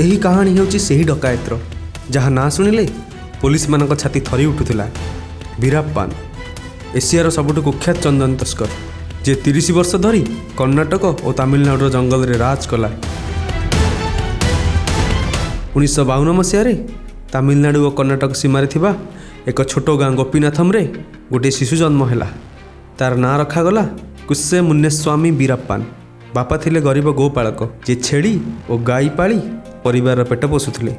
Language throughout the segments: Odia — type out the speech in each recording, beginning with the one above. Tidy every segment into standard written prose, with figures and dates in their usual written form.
ଏହି କାହାଣୀ ହେଉଛି ସେହି ଡକାୟତର ଯାହା ନାଁ ଶୁଣିଲେ ପୁଲିସ ମାନଙ୍କ ଛାତି ଥରି ଉଠୁଥିଲା। ବୀରାପ୍ପାନ ଏସିଆର ସବୁଠୁ କୁଖ୍ୟାତ ଚନ୍ଦନ ତସ୍କର, ଯେ 30 ବର୍ଷ ଧରି କର୍ଣ୍ଣାଟକ ଓ ତାମିଲନାଡୁର ଜଙ୍ଗଲରେ ରାଜ କଲା। 1952 ମସିହାରେ ତାମିଲନାଡୁ ଓ କର୍ଣ୍ଣାଟକ ସୀମାରେ ଥିବା ଏକ ଛୋଟ ଗାଁ ଗୋପୀନାଥମରେ ଗୋଟିଏ ଶିଶୁ ଜନ୍ମ ହେଲା। ତାର ନାଁ ରଖାଗଲା କୁସେ ମୁନ୍ନେସ୍ୱାମୀ ବୀରାପ୍ପାନ। ବାପା ଥିଲେ ଗରିବ ଗୋପାଳକ, ଯିଏ ଛେଳି ଓ ଗାଈ ପାଳି ପରିବାରର ପେଟ ପୋଷୁଥିଲେ।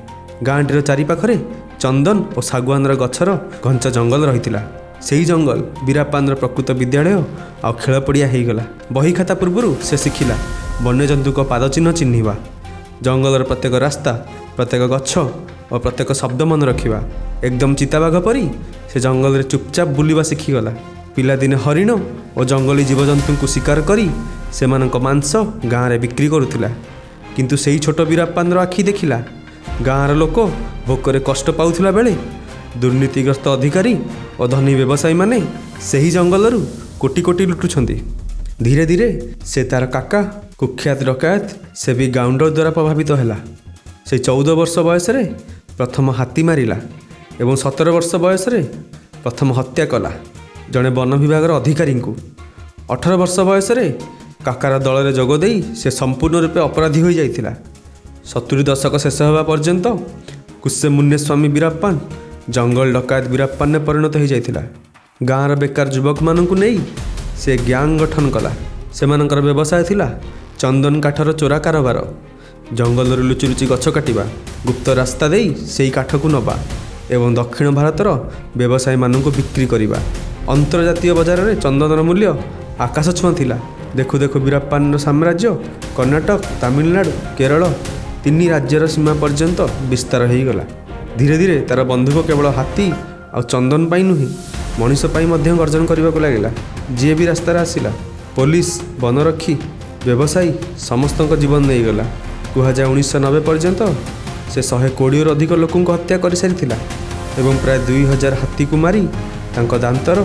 ଗାଁଟିର ଚାରିପାଖରେ ଚନ୍ଦନ ଓ ଶାଗୁଆନର ଗଛର ଘଞ୍ଚ ଜଙ୍ଗଲ ରହିଥିଲା। ସେହି ଜଙ୍ଗଲ ବୀରାପ୍ପାନର ପ୍ରକୃତ ବିଦ୍ୟାଳୟ ଆଉ ଖେଳ ପଡ଼ିଆ ହେଇଗଲା। ବହି ଖାତା ପୂର୍ବରୁ ସେ ଶିଖିଲା ବନ୍ୟଜନ୍ତୁଙ୍କ ପାଦଚିହ୍ନ ଚିହ୍ନିବା, ଜଙ୍ଗଲର ପ୍ରତ୍ୟେକ ରାସ୍ତା, ପ୍ରତ୍ୟେକ ଗଛ ଓ ପ୍ରତ୍ୟେକ ଶବ୍ଦ ମନେ ରଖିବା। ଏକଦମ ଚିତାବାଘ ପରି ସେ ଜଙ୍ଗଲରେ ଚୁପଚାପ ବୁଲିବା ଶିଖିଗଲା। ପିଲାଦିନେ ହରିଣ ଓ ଜଙ୍ଗଲୀ ଜୀବଜନ୍ତୁଙ୍କୁ ଶିକାର କରି ସେମାନଙ୍କ ମାଂସ ଗାଁରେ ବିକ୍ରି କରୁଥିଲା। କିନ୍ତୁ ସେହି ଛୋଟ ବୀରାପ୍ପାନର ଆଖି ଦେଖିଲା ଗାଁର ଲୋକ ଭୋକରେ କଷ୍ଟ ପାଉଥିଲା ବେଳେ ଦୁର୍ନୀତିଗ୍ରସ୍ତ ଅଧିକାରୀ ଓ ଧନୀ ବ୍ୟବସାୟୀମାନେ ସେହି ଜଙ୍ଗଲରୁ କୋଟି କୋଟି ଲୁଟୁଛନ୍ତି। ଧୀରେ ଧୀରେ ସେ ତାର କାକା କୁଖ୍ୟାତ ଡକାୟତ ସେବି ଗାଉଣ୍ଡର ଦ୍ୱାରା ପ୍ରଭାବିତ ହେଲା। ସେ 14 ବର୍ଷ ବୟସରେ ପ୍ରଥମ ହାତୀ ମାରିଲା ଏବଂ 17 ବର୍ଷ ବୟସରେ ପ୍ରଥମ ହତ୍ୟା କଲା ଜଣେ ବନ ବିଭାଗର ଅଧିକାରୀଙ୍କୁ। 18 ବର୍ଷ ବୟସରେ କାକାର ଦଳରେ ଯୋଗ ଦେଇ ସେ ସମ୍ପୂର୍ଣ୍ଣ ରୂପେ ଅପରାଧୀ ହୋଇଯାଇଥିଲା। 70 ଦଶକ ଶେଷ ହେବା ପର୍ଯ୍ୟନ୍ତ କୁସେ ମୁନ୍ନେସ୍ୱାମୀ ବୀରାପ୍ପାନ ଜଙ୍ଗଲ ଡକାୟତ ବୀରାପ୍ପାନରେ ପରିଣତ ହୋଇଯାଇଥିଲା। ଗାଁର ବେକାର ଯୁବକମାନଙ୍କୁ ନେଇ ସେ ଗ୍ୟାଙ୍ଗ ଗଠନ କଲା। ସେମାନଙ୍କର ବ୍ୟବସାୟ ଥିଲା ଚନ୍ଦନ କାଠର ଚୋରା କାରବାର, ଜଙ୍ଗଲରୁ ଲୁଚି ଲୁଚି ଗଛ କାଟିବା, ଗୁପ୍ତ ରାସ୍ତା ଦେଇ ସେହି କାଠକୁ ନେବା ଏବଂ ଦକ୍ଷିଣ ଭାରତର ବ୍ୟବସାୟୀମାନଙ୍କୁ ବିକ୍ରି କରିବା। ଅନ୍ତର୍ଜାତୀୟ ବଜାରରେ ଚନ୍ଦନର ମୂଲ୍ୟ ଆକାଶ ଛୁଆଁ ଥିଲା। ଦେଖୁ ଦେଖୁ ବୀରାପ୍ପାନର ସାମ୍ରାଜ୍ୟ କର୍ଣ୍ଣାଟକ, ତାମିଲନାଡୁ, କେରଳ 3 ରାଜ୍ୟର ସୀମା ପର୍ଯ୍ୟନ୍ତ ବିସ୍ତାର ହୋଇଗଲା। ଧୀରେ ଧୀରେ ତାର ବନ୍ଧୁକ କେବଳ ହାତୀ ଆଉ ଚନ୍ଦନ ପାଇଁ ନୁହେଁ, ମଣିଷ ପାଇଁ ମଧ୍ୟ ଗର୍ଜନ କରିବାକୁ ଲାଗିଲା। ଯିଏ ବି ରାସ୍ତାରେ ଆସିଲା, ପୋଲିସ, ବନରକ୍ଷୀ, ବ୍ୟବସାୟୀ ସମସ୍ତଙ୍କ ଜୀବନ ନେଇଗଲା। କୁହାଯାଏ 1990 ପର୍ଯ୍ୟନ୍ତ ସେ 120ରୁ ଅଧିକ ଲୋକଙ୍କୁ ହତ୍ୟା କରିସାରିଥିଲା ଏବଂ ପ୍ରାୟ 2000 ହାତୀକୁ ମାରି ତାଙ୍କ ଦାନ୍ତର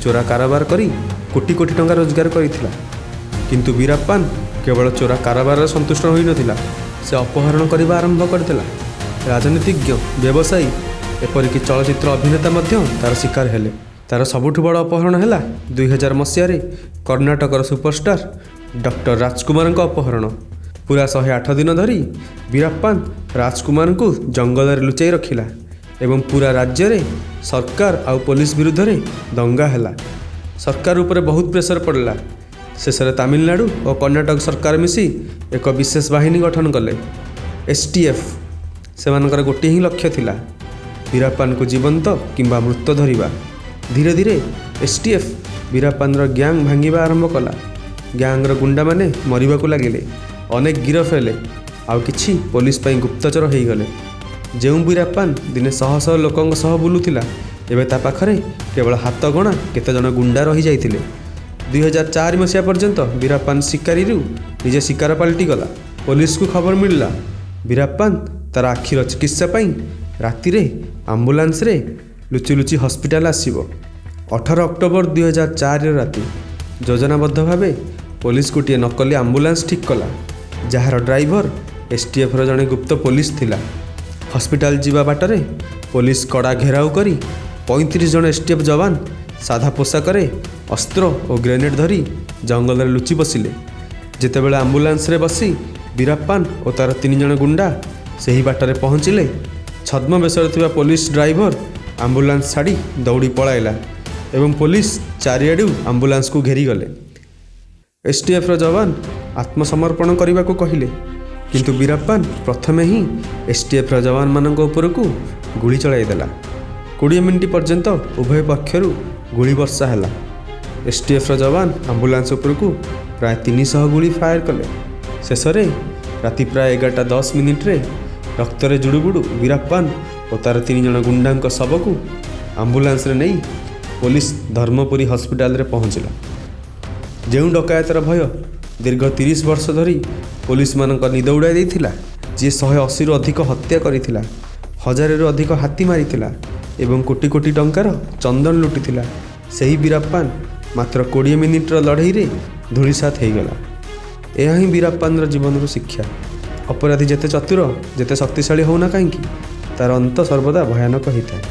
ଚୋରା କାରବାର କରି କୋଟି କୋଟି ଟଙ୍କା ରୋଜଗାର କରିଥିଲା। କିନ୍ତୁ ବୀରାପ୍ପାନ କେବଳ ଚୋରା କାରବାରରେ ସନ୍ତୁଷ୍ଟ ହୋଇନଥିଲା, ସେ ଅପହରଣ କରିବା ଆରମ୍ଭ କରିଥିଲା। ରାଜନୀତିଜ୍ଞ, ବ୍ୟବସାୟୀ, ଏପରିକି ଚଳଚ୍ଚିତ୍ର ଅଭିନେତା ମଧ୍ୟ ତାର ଶିକାର ହେଲେ। ତାର ସବୁଠୁ ବଡ଼ ଅପହରଣ ହେଲା 2000 ମସିହାରେ କର୍ଣ୍ଣାଟକର ସୁପରଷ୍ଟାର ଡକ୍ଟର ରାଜକୁମାରଙ୍କ ଅପହରଣ। ପୁରା 108 ଦିନ ଧରି ବୀରାପ୍ପାନ ରାଜକୁମାରଙ୍କୁ ଜଙ୍ଗଲରେ ଲୁଚାଇ ରଖିଲା ଏବଂ ପୁରା ରାଜ୍ୟରେ ସରକାର ଆଉ ପୋଲିସ ବିରୁଦ୍ଧରେ ଦଙ୍ଗା ହେଲା। ସରକାର ଉପରେ ବହୁତ ପ୍ରେସର ପଡ଼ିଲା। ଶେଷରେ ତାମିଲନାଡୁ ଓ କର୍ଣ୍ଣାଟକ ସରକାର ମିଶି ଏକ ବିଶେଷ ବାହିନୀ ଗଠନ କଲେ, STF। ସେମାନଙ୍କର ଗୋଟିଏ ହିଁ ଲକ୍ଷ୍ୟ ଥିଲା, ବୀରାପ୍ପାନକୁ ଜୀବନ୍ତ କିମ୍ବା ମୃତ ଧରିବା। ଧୀରେ ଧୀରେ STF ବୀରାପ୍ପାନର ଗ୍ୟାଙ୍ଗ ଭାଙ୍ଗିବା ଆରମ୍ଭ କଲା। ଗ୍ୟାଙ୍ଗର ଗୁଣ୍ଡାମାନେ ମରିବାକୁ ଲାଗିଲେ, ଅନେକ ଗିରଫ ହେଲେ, ଆଉ କିଛି ପୋଲିସ ପାଇଁ ଗୁପ୍ତଚର ହୋଇଗଲେ। ଯେଉଁ ବୀରାପ୍ପାନ ଦିନେ ଶହ ଶହ ଲୋକଙ୍କ ସହ ବୁଲୁଥିଲା, ଏବେ ତା ପାଖରେ କେବଳ ହାତଗଣା କେତେଜଣ ଗୁଣ୍ଡା ରହିଯାଇଥିଲେ। 2004 ମସିହା ପର୍ଯ୍ୟନ୍ତ ବୀରାପ୍ପାନ ଶିକାରୀରୁ ନିଜେ ଶିକାର ପାଲଟିଗଲା। ପୋଲିସକୁ ଖବର ମିଳିଲା ବୀରାପ୍ପାନ ତାର ଆଖିର ଚିକିତ୍ସା ପାଇଁ ରାତିରେ ଆମ୍ବୁଲାନ୍ସରେ ଲୁଚି ଲୁଚି ହସ୍ପିଟାଲ ଆସିବ। 18 ଅକ୍ଟୋବର 2004 ରାତି ଯୋଜନାବଦ୍ଧ ଭାବେ ପୋଲିସ ଗୋଟିଏ ନକଲି ଆମ୍ବୁଲାନ୍ସ ଠିକ୍ କଲା, ଯାହାର ଡ୍ରାଇଭର STFର ଜଣେ ଗୁପ୍ତ ପୋଲିସ ଥିଲା। ହସ୍ପିଟାଲ ଯିବା ବାଟରେ ପୋଲିସ କଡ଼ା ଘେରାଉ କରି 35 ଜଣ STF ଯବାନ ସାଧା ପୋଷାକରେ ଅସ୍ତ୍ର ଓ ଗ୍ରେନେଡ୍ ଧରି ଜଙ୍ଗଲରେ ଲୁଚି ବସିଲେ। ଯେତେବେଳେ ଆମ୍ବୁଲାନ୍ସରେ ବସି ବୀରାପ୍ପାନ ଓ ତାର 3 ଜଣ ଗୁଣ୍ଡା ସେହି ବାଟରେ ପହଞ୍ଚିଲେ, ଛଦ୍ମ ବେଶରେ ଥିବା ପୋଲିସ ଡ୍ରାଇଭର ଆମ୍ବୁଲାନ୍ସ ଛାଡ଼ି ଦୌଡ଼ି ପଳାଇଲା ଏବଂ ପୋଲିସ ଚାରିଆଡ଼ୁ ଆମ୍ବୁଲାନ୍ସକୁ ଘେରିଗଲେ। STFର ଯବାନ ଆତ୍ମସମର୍ପଣ କରିବାକୁ କହିଲେ, କିନ୍ତୁ ବୀରାପ୍ପାନ ପ୍ରଥମେ ହିଁ STFର ଯବାନମାନଙ୍କ ଉପରକୁ ଗୁଳି ଚଳାଇଦେଲା। 20 ମିନିଟ୍ ପର୍ଯ୍ୟନ୍ତ ଉଭୟ ପକ୍ଷରୁ ଗୁଳି ବର୍ଷା ହେଲା। STFର ଯବାନ ଆମ୍ବୁଲାନ୍ସ ଉପରକୁ ପ୍ରାୟ 300 ଗୁଳି ଫାୟାର କଲେ। ଶେଷରେ ରାତି ପ୍ରାୟ 11:10 ରକ୍ତରେ ଜୁଡ଼ୁବୁଡ଼ୁ ବୀରାପ୍ପାନ ଓ ତାର 3 ଜଣ ଗୁଣ୍ଡାଙ୍କ ଶବକୁ ଆମ୍ବୁଲାନ୍ସରେ ନେଇ ପୋଲିସ ଧର୍ମପୁରୀ ହସ୍ପିଟାଲରେ ପହଞ୍ଚିଲା। ଯେଉଁ ଡକାୟତର ଭୟ ଦୀର୍ଘ 30 ବର୍ଷ ଧରି ପୋଲିସମାନଙ୍କ ନିଦ ଉଡ଼ାଇ ଦେଇଥିଲା, ଯିଏ 180ରୁ ଅଧିକ ହତ୍ୟା କରିଥିଲା, 1000ରୁ ଅଧିକ ହାତୀ ମାରିଥିଲା ଏବଂ କୋଟି କୋଟି ଟଙ୍କାର ଚନ୍ଦନ ଲୁଟିଥିଲା, ସେହି ବୀରାପ୍ପାନ ମାତ୍ର 20 ମିନିଟ୍ର ଲଢ଼େଇରେ ଧୂଳିସାତ ହୋଇଗଲା। ଏହା ହିଁ ବୀରାପ୍ପାନର ଜୀବନର ଶିକ୍ଷା। ଅପରାଧୀ ଯେତେ ଚତୁର ଯେତେ ଶକ୍ତିଶାଳୀ ହେଉନା କାହିଁକି ତାର ଅନ୍ତ ସର୍ବଦା ଭୟାନକ ହୋଇଥାଏ।